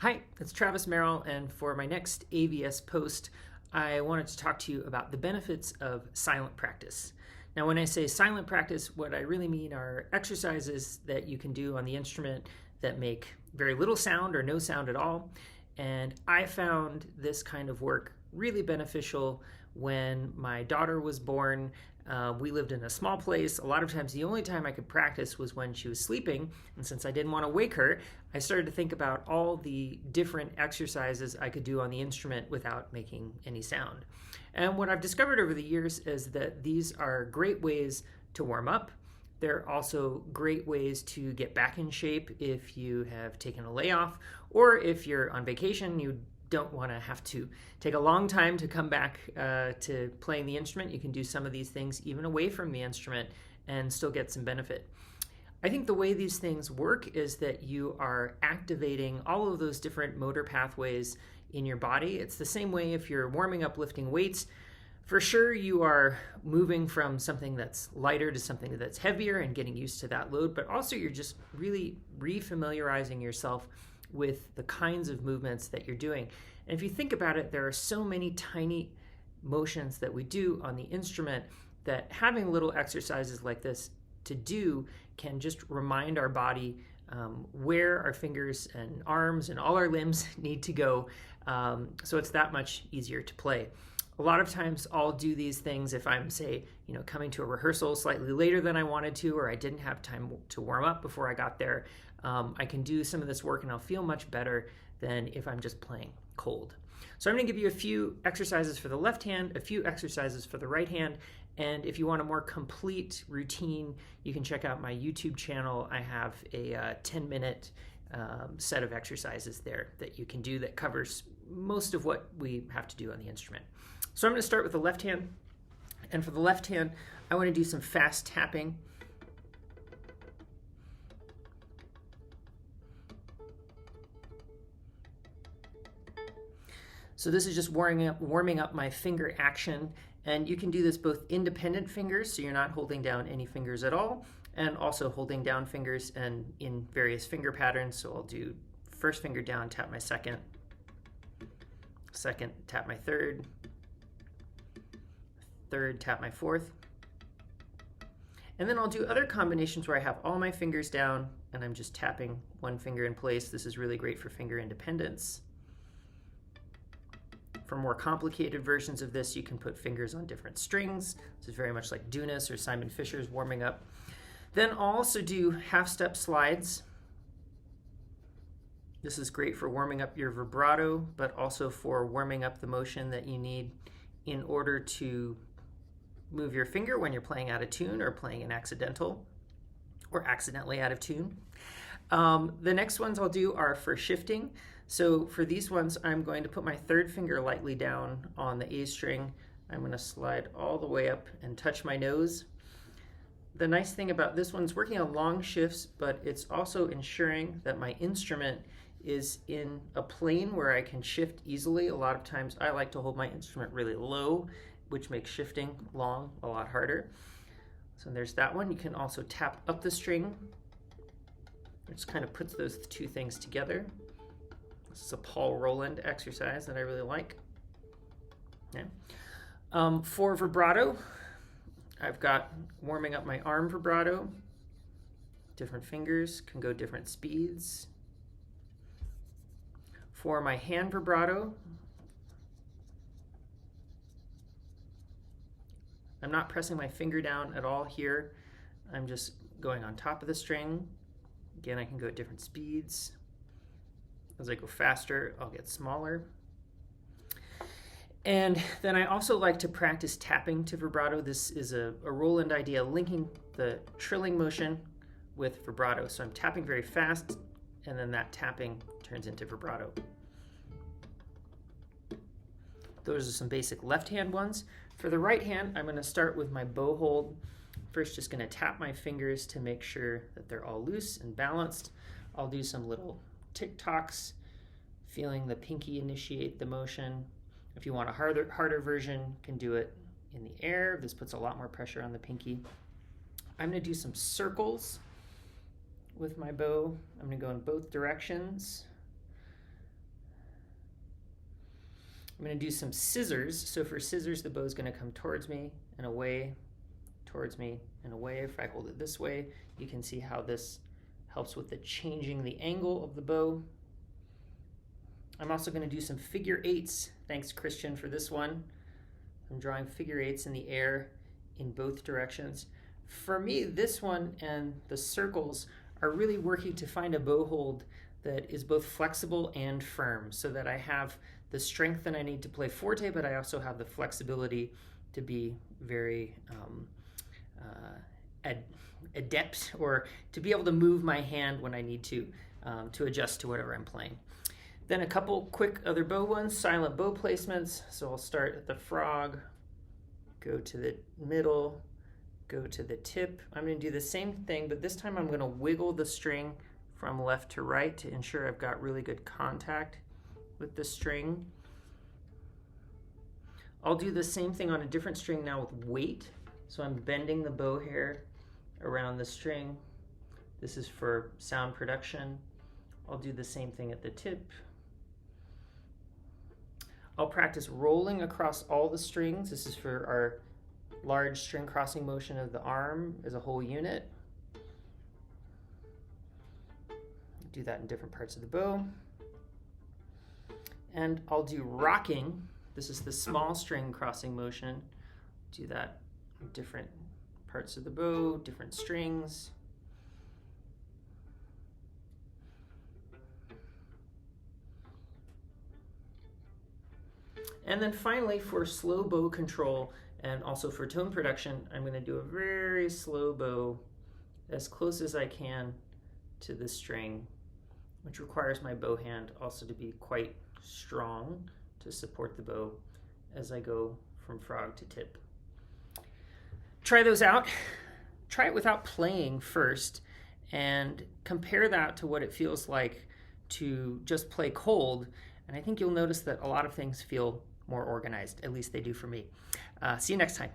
Hi, it's Travis Merrill, and for my next AVS post, I wanted to talk to you about the benefits of silent practice. Now, when I say silent practice, what I really mean are exercises that you can do on the instrument that make very little sound or no sound at all. And I found this kind of work really beneficial when my daughter was born. We lived in a small place. A lot of times the only time I could practice was when she was sleeping. And since I didn't want to wake her, I started to think about all the different exercises I could do on the instrument without making any sound. And what I've discovered over the years is that these are great ways to warm up. They're also great ways to get back in shape if you have taken a layoff, or if you're on vacation, you don't want to have to take a long time to come back to playing the instrument. You can do some of these things even away from the instrument and still get some benefit. I think the way these things work is that you are activating all of those different motor pathways in your body. It's the same way if you're warming up lifting weights. For sure, you are moving from something that's lighter to something that's heavier and getting used to that load, but also you're just really refamiliarizing yourself with the kinds of movements that you're doing. And if you think about it, there are so many tiny motions that we do on the instrument that having little exercises like this to do can just remind our body where our fingers and arms and all our limbs need to go. So it's that much easier to play. A lot of times I'll do these things if I'm, say, coming to a rehearsal slightly later than I wanted to, or I didn't have time to warm up before I got there. I can do some of this work and I'll feel much better than if I'm just playing cold. So I'm going to give you a few exercises for the left hand, a few exercises for the right hand, and if you want a more complete routine, you can check out my YouTube channel. I have a 10-minute set of exercises there that you can do that covers most of what we have to do on the instrument. So I'm going to start with the left hand, and for the left hand, I want to do some fast tapping. So this is just warming up my finger action, and you can do this both independent fingers, so you're not holding down any fingers at all, and also holding down fingers and in various finger patterns. So I'll do first finger down, tap my second, tap my third, tap my fourth. And then I'll do other combinations where I have all my fingers down and I'm just tapping one finger in place. This is really great for finger independence. For more complicated versions of this, you can put fingers on different strings. This is very much like Dunas or Simon Fisher's warming up. Then I'll also do half-step slides. This is great for warming up your vibrato, but also for warming up the motion that you need in order to move your finger when you're playing out of tune or playing an accidental or accidentally out of tune. The next ones I'll do are for shifting. So for these ones, I'm going to put my third finger lightly down on the A string. I'm going to slide all the way up and touch my nose. The nice thing about this one's working on long shifts, but it's also ensuring that my instrument is in a plane where I can shift easily. A lot of times I like to hold my instrument really low, which makes shifting long a lot harder. So there's that one. You can also tap up the string, which kind of puts those two things together. This is a Paul Roland exercise that I really like. Yeah. For vibrato, I've got warming up my arm vibrato. Different fingers can go different speeds. For my hand vibrato, I'm not pressing my finger down at all here. I'm just going on top of the string. Again, I can go at different speeds. As I go faster, I'll get smaller. And then I also like to practice tapping to vibrato. This is a Roland idea, linking the trilling motion with vibrato. So I'm tapping very fast, and then that tapping turns into vibrato. Those are some basic left-hand ones. For the right hand, I'm going to start with my bow hold. First, just going to tap my fingers to make sure that they're all loose and balanced. I'll do some little tick-tocks, feeling the pinky initiate the motion. If you want a harder version, you can do it in the air. This puts a lot more pressure on the pinky. I'm going to do some circles with my bow. I'm going to go in both directions. I'm going to do some scissors. So for scissors, the bow is going to come towards me and away, towards me and away. If I hold it this way, you can see how this helps with the changing the angle of the bow. I'm also going to do some figure eights. Thanks, Christian, for this one. I'm drawing figure eights in the air in both directions. For me, this one and the circles are really working to find a bow hold that is both flexible and firm, so that I have the strength that I need to play forte, but I also have the flexibility to be very adept, or to be able to move my hand when I need to adjust to whatever I'm playing. Then a couple quick other bow ones, silent bow placements. So I'll start at the frog, go to the middle, go to the tip. I'm going to do the same thing, but this time I'm going to wiggle the string from left to right to ensure I've got really good contact with the string. I'll do the same thing on a different string now with weight. So I'm bending the bow hair around the string. This is for sound production. I'll do the same thing at the tip. I'll practice rolling across all the strings. This is for our large string crossing motion of the arm as a whole unit. Do that in different parts of the bow. And I'll do rocking. This is the small string crossing motion. Do that in different parts of the bow, different strings. And then finally, for slow bow control and also for tone production, I'm going to do a very slow bow as close as I can to the string, which requires my bow hand also to be quite strong to support the bow as I go from frog to tip. Try those out. Try it without playing first and compare that to what it feels like to just play cold. And I think you'll notice that a lot of things feel more organized. At least they do for me. See you next time.